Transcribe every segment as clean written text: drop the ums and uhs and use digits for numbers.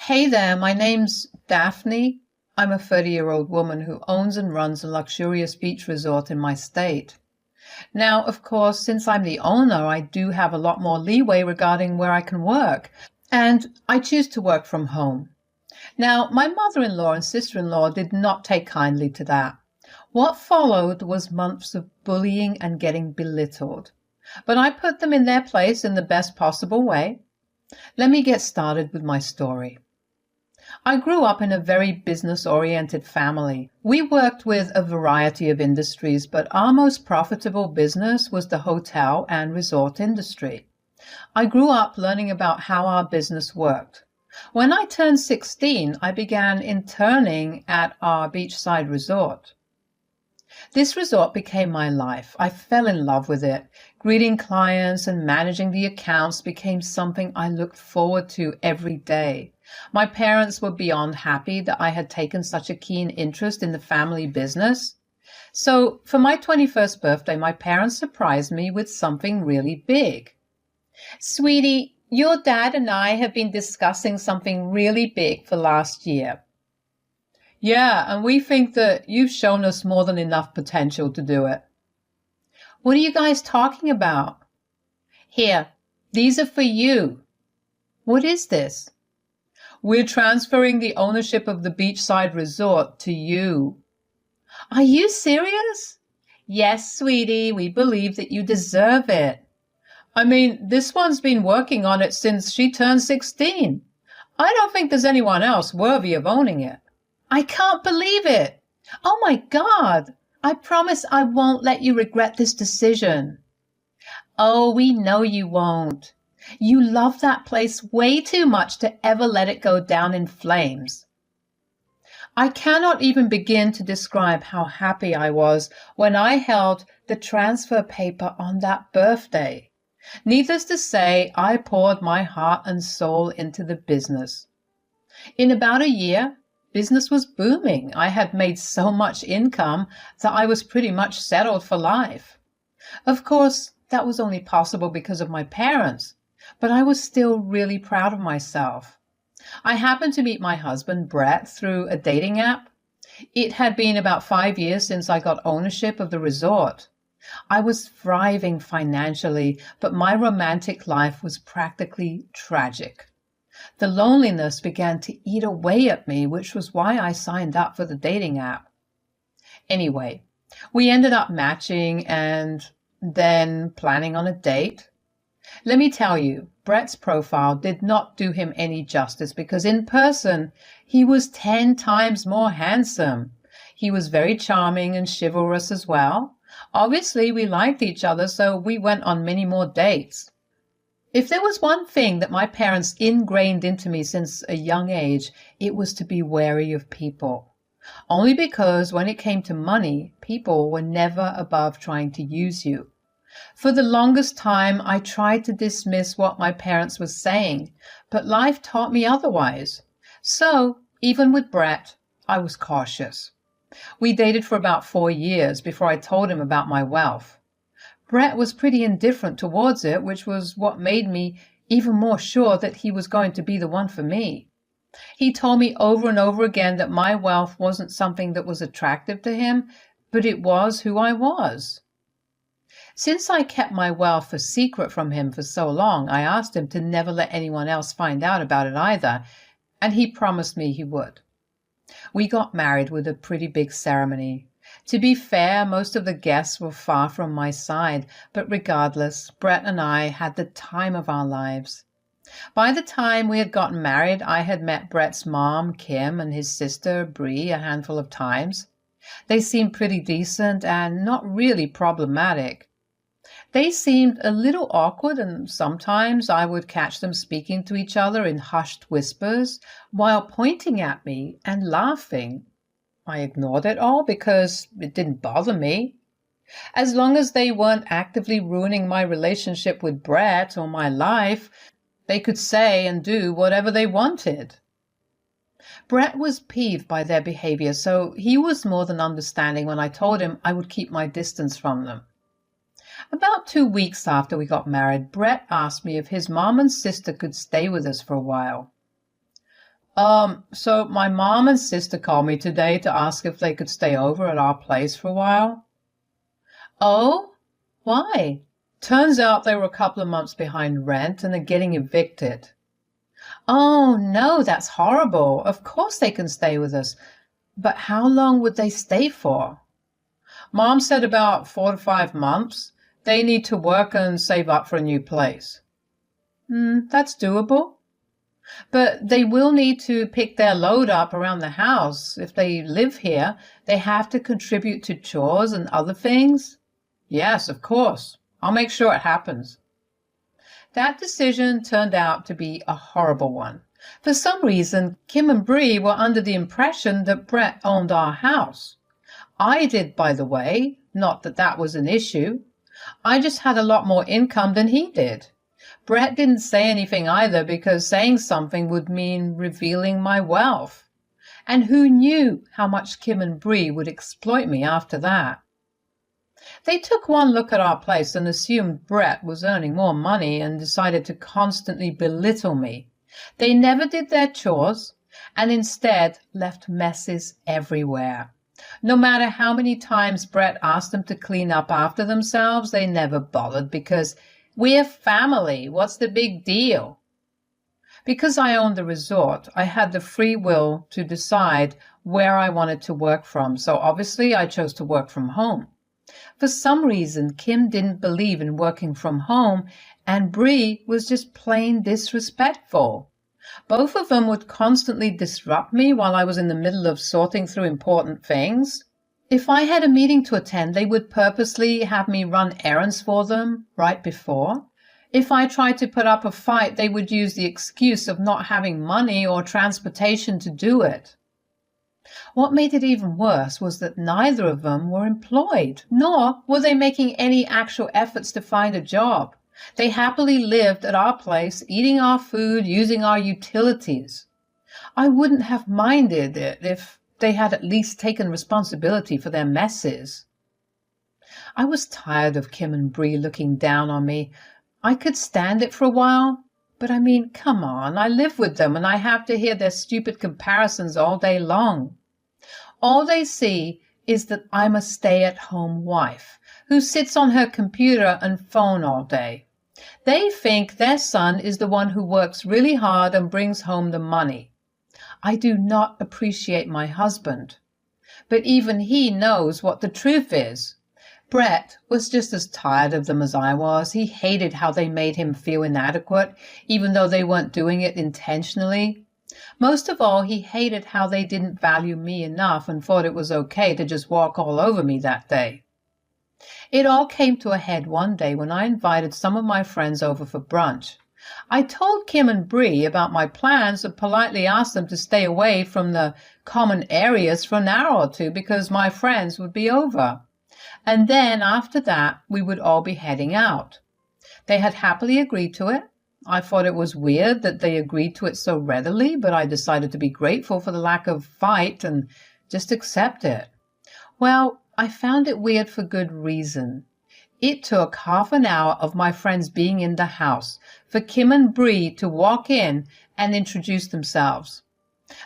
Hey there, my name's Daphne. I'm a 30-year-old woman who owns and runs a luxurious beach resort in my state. Now, of course, since I'm the owner, I do have a lot more leeway regarding where I can work, and I choose to work from home. Now, my mother-in-law and sister-in-law did not take kindly to that. What followed was months of bullying and getting belittled. But I put them in their place in the best possible way. Let me get started with my story. I grew up in a very business-oriented family. We worked with a variety of industries, but our most profitable business was the hotel and resort industry. I grew up learning about how our business worked. When I turned 16, I began interning at our beachside resort. This resort became my life. I fell in love with it. Greeting clients and managing the accounts became something I looked forward to every day. My parents were beyond happy that I had taken such a keen interest in the family business. So for my 21st birthday, my parents surprised me with something really big. Sweetie, your dad and I have been discussing something really big for last year. Yeah, and we think that you've shown us more than enough potential to do it. What are you guys talking about? Here, these are for you. What is this? We're transferring the ownership of the beachside resort to you. Are you serious? Yes, sweetie, we believe that you deserve it. I mean, this one's been working on it since she turned 16. I don't think there's anyone else worthy of owning it. I can't believe it. Oh my God. I promise I won't let you regret this decision. Oh, we know you won't. You love that place way too much to ever let it go down in flames. I cannot even begin to describe how happy I was when I held the transfer paper on that birthday. Needless to say, I poured my heart and soul into the business. In about a year, business was booming. I had made so much income that I was pretty much settled for life. Of course, that was only possible because of my parents, but I was still really proud of myself. I happened to meet my husband, Brett, through a dating app. It had been about 5 years since I got ownership of the resort. I was thriving financially, but my romantic life was practically tragic. The loneliness began to eat away at me, which was why I signed up for the dating app. Anyway, we ended up matching and then planning on a date. Let me tell you, Brett's profile did not do him any justice because in person, he was 10 times more handsome. He was very charming and chivalrous as well. Obviously, we liked each other, so we went on many more dates. If there was one thing that my parents ingrained into me since a young age, it was to be wary of people. Only because when it came to money, people were never above trying to use you. For the longest time, I tried to dismiss what my parents were saying, but life taught me otherwise. So, even with Brett, I was cautious. We dated for about 4 years before I told him about my wealth. Brett was pretty indifferent towards it, which was what made me even more sure that he was going to be the one for me. He told me over and over again that my wealth wasn't something that was attractive to him, but it was who I was. Since I kept my wealth a secret from him for so long, I asked him to never let anyone else find out about it either, and he promised me he would. We got married with a pretty big ceremony. To be fair, most of the guests were far from my side, but regardless, Brett and I had the time of our lives. By the time we had gotten married, I had met Brett's mom, Kim, and his sister, Bree, a handful of times. They seemed pretty decent and not really problematic. They seemed a little awkward, and sometimes I would catch them speaking to each other in hushed whispers while pointing at me and laughing. I ignored it all because it didn't bother me. As long as they weren't actively ruining my relationship with Brett or my life, they could say and do whatever they wanted. Brett was peeved by their behavior, so he was more than understanding when I told him I would keep my distance from them. About 2 weeks after we got married, Brett asked me if his mom and sister could stay with us for a while. So my mom and sister called me today to ask if they could stay over at our place for a while. Oh, why? Turns out they were a couple of months behind rent and are getting evicted. Oh, no, that's horrible. Of course they can stay with us. But how long would they stay for? Mom said about 4 to 5 months. They need to work and save up for a new place. That's doable. But they will need to pick their load up around the house. If they live here, they have to contribute to chores and other things. Yes, of course. I'll make sure it happens. That decision turned out to be a horrible one. For some reason, Kim and Bree were under the impression that Brett owned our house. I did, by the way, not that that was an issue. I just had a lot more income than he did. Brett didn't say anything either because saying something would mean revealing my wealth. And who knew how much Kim and Bree would exploit me after that? They took one look at our place and assumed Brett was earning more money and decided to constantly belittle me. They never did their chores and instead left messes everywhere. No matter how many times Brett asked them to clean up after themselves, they never bothered because we're family. What's the big deal? Because I owned the resort, I had the free will to decide where I wanted to work from, so obviously I chose to work from home. For some reason, Kim didn't believe in working from home, and Bree was just plain disrespectful. Both of them would constantly disrupt me while I was in the middle of sorting through important things. If I had a meeting to attend, they would purposely have me run errands for them right before. If I tried to put up a fight, they would use the excuse of not having money or transportation to do it. What made it even worse was that neither of them were employed, nor were they making any actual efforts to find a job. They happily lived at our place, eating our food, using our utilities. I wouldn't have minded it if they had at least taken responsibility for their messes. I was tired of Kim and Bree looking down on me. I could stand it for a while, but I mean, come on, I live with them and I have to hear their stupid comparisons all day long. All they see is that I'm a stay-at-home wife who sits on her computer and phone all day. They think their son is the one who works really hard and brings home the money. I do not appreciate my husband, but even he knows what the truth is. Brett was just as tired of them as I was. He hated how they made him feel inadequate, even though they weren't doing it intentionally. Most of all, he hated how they didn't value me enough and thought it was okay to just walk all over me that day. It all came to a head one day when I invited some of my friends over for brunch. I told Kim and Bree about my plans and politely asked them to stay away from the common areas for an hour or two because my friends would be over. And then after that, we would all be heading out. They had happily agreed to it. I thought it was weird that they agreed to it so readily, but I decided to be grateful for the lack of fight and just accept it. Well, I found it weird for good reason. It took half an hour of my friends being in the house for Kim and Bree to walk in and introduce themselves.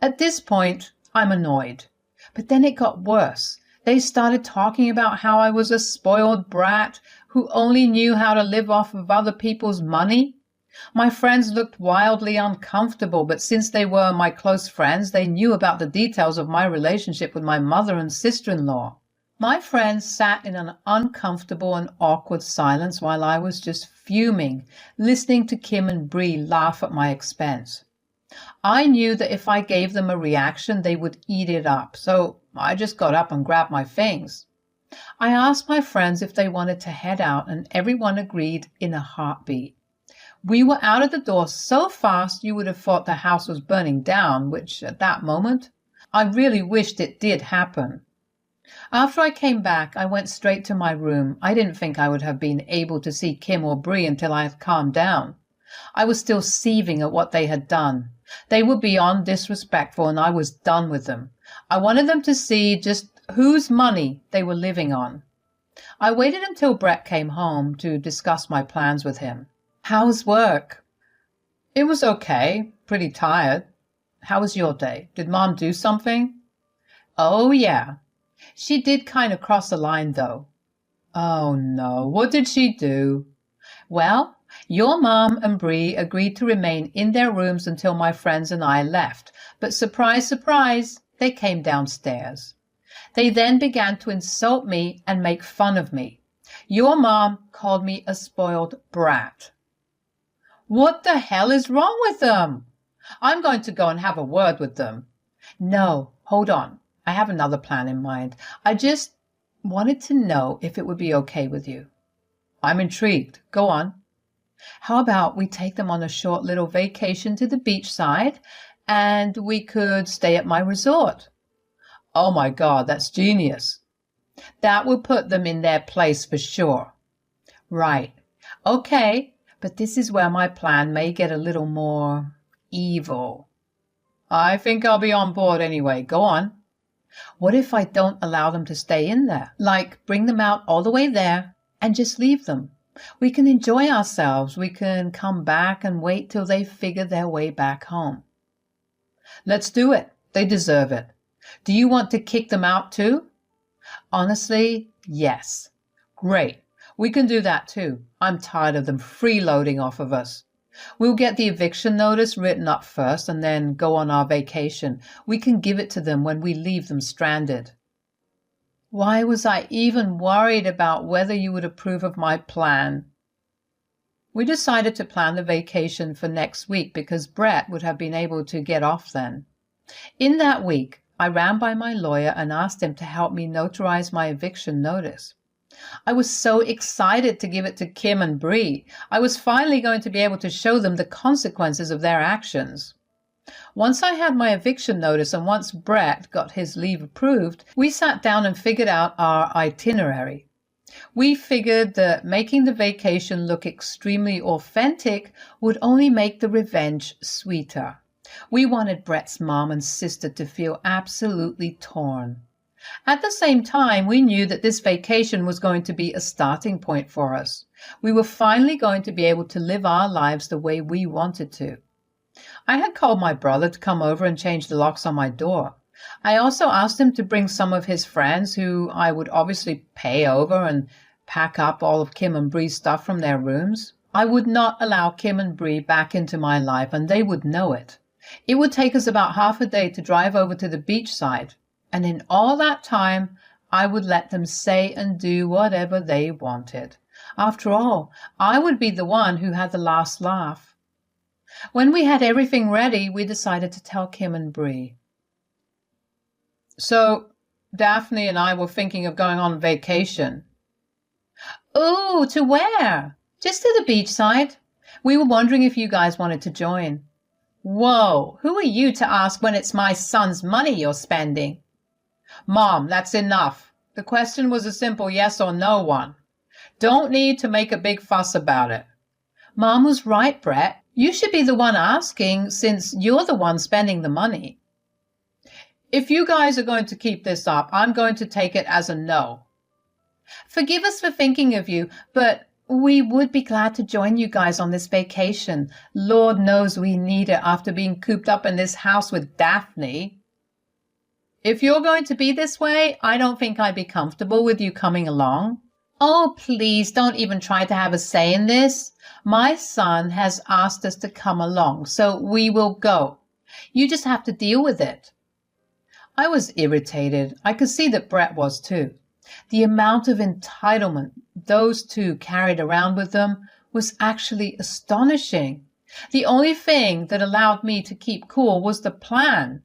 At this point, I'm annoyed. But then it got worse. They started talking about how I was a spoiled brat who only knew how to live off of other people's money. My friends looked wildly uncomfortable, but since they were my close friends, they knew about the details of my relationship with my mother and sister-in-law. My friends sat in an uncomfortable and awkward silence while I was just fuming, listening to Kim and Bree laugh at my expense. I knew that if I gave them a reaction, they would eat it up, so I just got up and grabbed my things. I asked my friends if they wanted to head out, and everyone agreed in a heartbeat. We were out of the door so fast you would have thought the house was burning down, which at that moment, I really wished it did happen. After I came back, I went straight to my room. I didn't think I would have been able to see Kim or Bree until I had calmed down. I was still seething at what they had done. They were beyond disrespectful, and I was done with them. I wanted them to see just whose money they were living on. I waited until Brett came home to discuss my plans with him. How's work? It was okay, pretty tired. how was your day? Did Mom do something? Oh, yeah. She did kind of cross the line, though. Oh, no. What did she do? Well, your mom and Bree agreed to remain in their rooms until my friends and I left. But surprise, surprise, they came downstairs. They then began to insult me and make fun of me. Your mom called me a spoiled brat. What the hell is wrong with them? I'm going to go and have a word with them. No, hold on. I have another plan in mind. I just wanted to know if it would be okay with you. I'm intrigued. Go on. How about we take them on a short little vacation to the beachside and we could stay at my resort? Oh my God, that's genius. That will put them in their place for sure. Right. Okay, but this is where my plan may get a little more evil. I think I'll be on board anyway. Go on. What if I don't allow them to stay in there? Like, bring them out all the way there and just leave them. We can enjoy ourselves. We can come back and wait till they figure their way back home. Let's do it. They deserve it. Do you want to kick them out too? Honestly, yes. Great. We can do that too. I'm tired of them freeloading off of us. We'll get the eviction notice written up first and then go on our vacation. We can give it to them when we leave them stranded. Why was I even worried about whether you would approve of my plan? We decided to plan the vacation for next week because Brett would have been able to get off then. In that week, I ran by my lawyer and asked him to help me notarize my eviction notice. I was so excited to give it to Kim and Bree. I was finally going to be able to show them the consequences of their actions. Once I had my eviction notice and once Brett got his leave approved, we sat down and figured out our itinerary. We figured that making the vacation look extremely authentic would only make the revenge sweeter. We wanted Brett's mom and sister to feel absolutely torn. At the same time, we knew that this vacation was going to be a starting point for us. We were finally going to be able to live our lives the way we wanted to. I had called my brother to come over and change the locks on my door. I also asked him to bring some of his friends who I would obviously pay over and pack up all of Kim and Bree's stuff from their rooms. I would not allow Kim and Bree back into my life, and they would know it. It would take us about half a day to drive over to the beachside. And in all that time, I would let them say and do whatever they wanted. After all, I would be the one who had the last laugh. When we had everything ready, we decided to tell Kim and Bree. So, Daphne and I were thinking of going on vacation. Ooh, to where? Just to the beachside. We were wondering if you guys wanted to join. Whoa, who are you to ask when it's my son's money you're spending? Mom, that's enough. The question was a simple yes or no one. Don't need to make a big fuss about it. Mom was right, Brett. You should be the one asking since you're the one spending the money. If you guys are going to keep this up, I'm going to take it as a no. Forgive us for thinking of you, but we would be glad to join you guys on this vacation. Lord knows we need it after being cooped up in this house with Daphne. If you're going to be this way, I don't think I'd be comfortable with you coming along. Oh, please don't even try to have a say in this. My son has asked us to come along, so we will go. You just have to deal with it. I was irritated. I could see that Brett was too. The amount of entitlement those two carried around with them was actually astonishing. The only thing that allowed me to keep cool was the plan.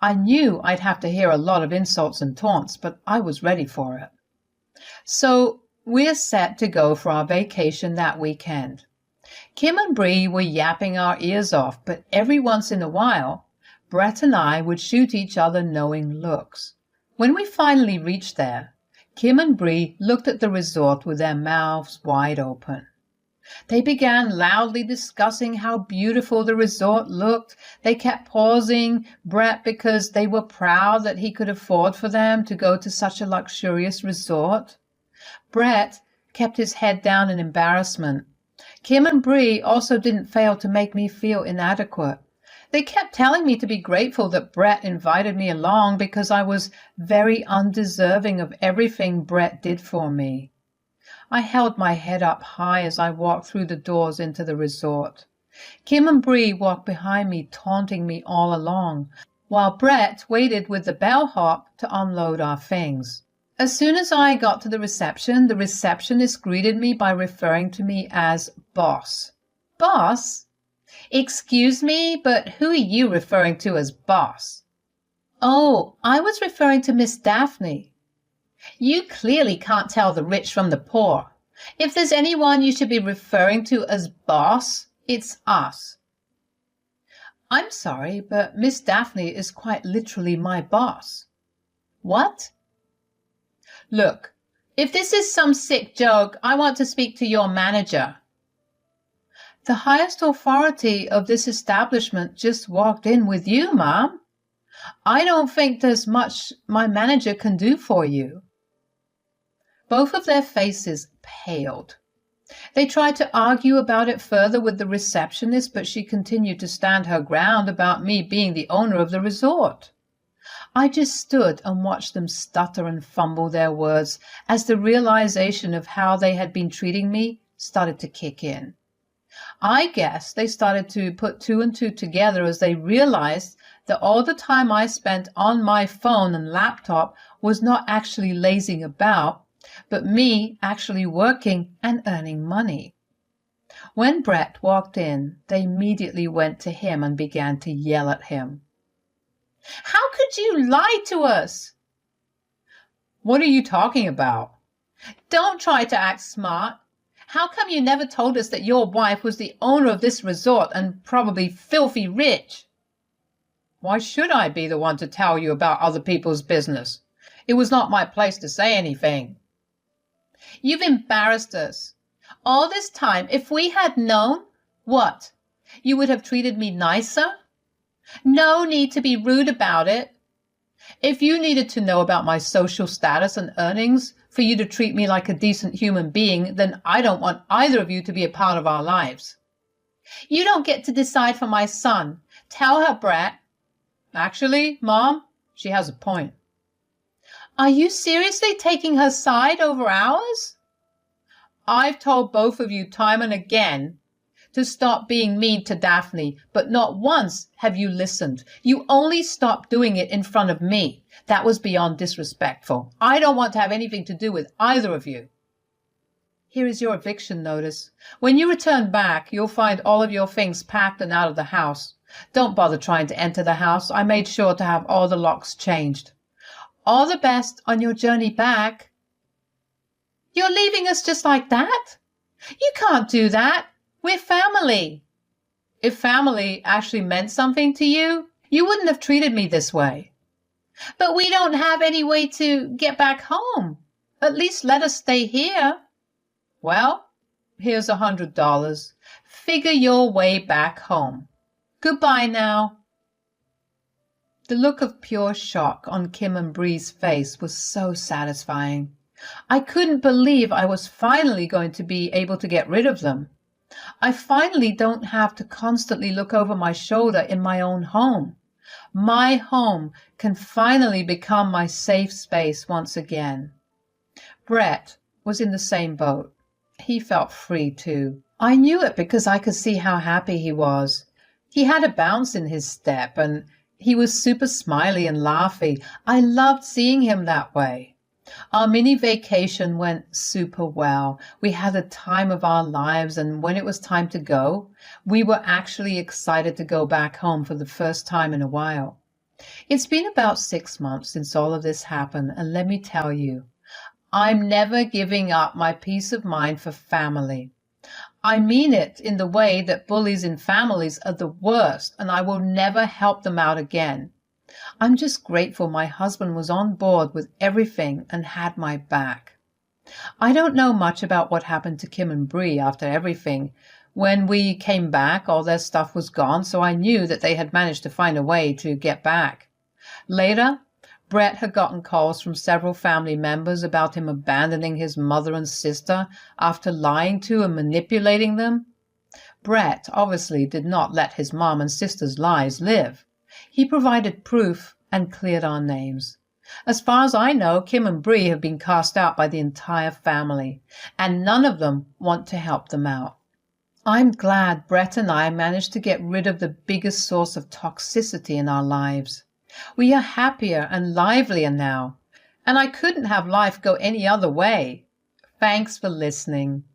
I knew I'd have to hear a lot of insults and taunts, but I was ready for it. So we're set to go for our vacation that weekend. Kim and Bree were yapping our ears off, but every once in a while, Brett and I would shoot each other knowing looks. When we finally reached there, Kim and Bree looked at the resort with their mouths wide open. They began loudly discussing how beautiful the resort looked. They kept pausing Brett because they were proud that he could afford for them to go to such a luxurious resort. Brett kept his head down in embarrassment. Kim and Bree also didn't fail to make me feel inadequate. They kept telling me to be grateful that Brett invited me along because I was very undeserving of everything Brett did for me. I held my head up high as I walked through the doors into the resort. Kim and Bree walked behind me, taunting me all along, while Brett waited with the bellhop to unload our things. As soon as I got to the receptionist greeted me by referring to me as boss. Boss? Excuse me, but who are you referring to as boss? Oh, I was referring to Miss Daphne. You clearly can't tell the rich from the poor. If there's anyone you should be referring to as boss, it's us. I'm sorry, but Miss Daphne is quite literally my boss. What? Look, if this is some sick joke, I want to speak to your manager. The highest authority of this establishment just walked in with you, Mom. I don't think there's much my manager can do for you. Both of their faces paled. They tried to argue about it further with the receptionist, but she continued to stand her ground about me being the owner of the resort. I just stood and watched them stutter and fumble their words as the realization of how they had been treating me started to kick in. I guess they started to put two and two together as they realized that all the time I spent on my phone and laptop was not actually lazing about, but me actually working and earning money. When Brett walked in, they immediately went to him and began to yell at him. How could you lie to us? What are you talking about? Don't try to act smart. How come you never told us that your wife was the owner of this resort and probably filthy rich? Why should I be the one to tell you about other people's business? It was not my place to say anything. You've embarrassed us. All this time, if we had known, what? You would have treated me nicer? No need to be rude about it. If you needed to know about my social status and earnings for you to treat me like a decent human being, then I don't want either of you to be a part of our lives. You don't get to decide for my son. Tell her, Brett. Actually, Mom, she has a point. Are you seriously taking her side over ours? I've told both of you time and again to stop being mean to Daphne, but not once have you listened. You only stopped doing it in front of me. That was beyond disrespectful. I don't want to have anything to do with either of you. Here is your eviction notice. When you return back, you'll find all of your things packed and out of the house. Don't bother trying to enter the house. I made sure to have all the locks changed. All the best on your journey back. You're leaving us just like that? You can't do that. We're family. If family actually meant something to you, you wouldn't have treated me this way. But we don't have any way to get back home. At least let us stay here. Well, here's $100. Figure your way back home. Goodbye now. The look of pure shock on Kim and Bree's face was so satisfying. I couldn't believe I was finally going to be able to get rid of them. I finally don't have to constantly look over my shoulder in my own home. My home can finally become my safe space once again. Brett was in the same boat. He felt free too. I knew it because I could see how happy he was. He had a bounce in his step and he was super smiley and laughy. I loved seeing him that way. Our mini vacation went super well. We had the time of our lives, and when it was time to go, we were actually excited to go back home for the first time in a while. It's been about 6 months since all of this happened, and let me tell you, I'm never giving up my peace of mind for family. I mean it in the way that bullies in families are the worst, and I will never help them out again. I'm just grateful my husband was on board with everything and had my back. I don't know much about what happened to Kim and Bree after everything. When we came back, all their stuff was gone, so I knew that they had managed to find a way to get back. Later, Brett had gotten calls from several family members about him abandoning his mother and sister after lying to and manipulating them. Brett obviously did not let his mom and sister's lives live. He provided proof and cleared our names. As far as I know, Kim and Bree have been cast out by the entire family, and none of them want to help them out. I'm glad Brett and I managed to get rid of the biggest source of toxicity in our lives. We are happier and livelier now, and I couldn't have life go any other way. Thanks for listening.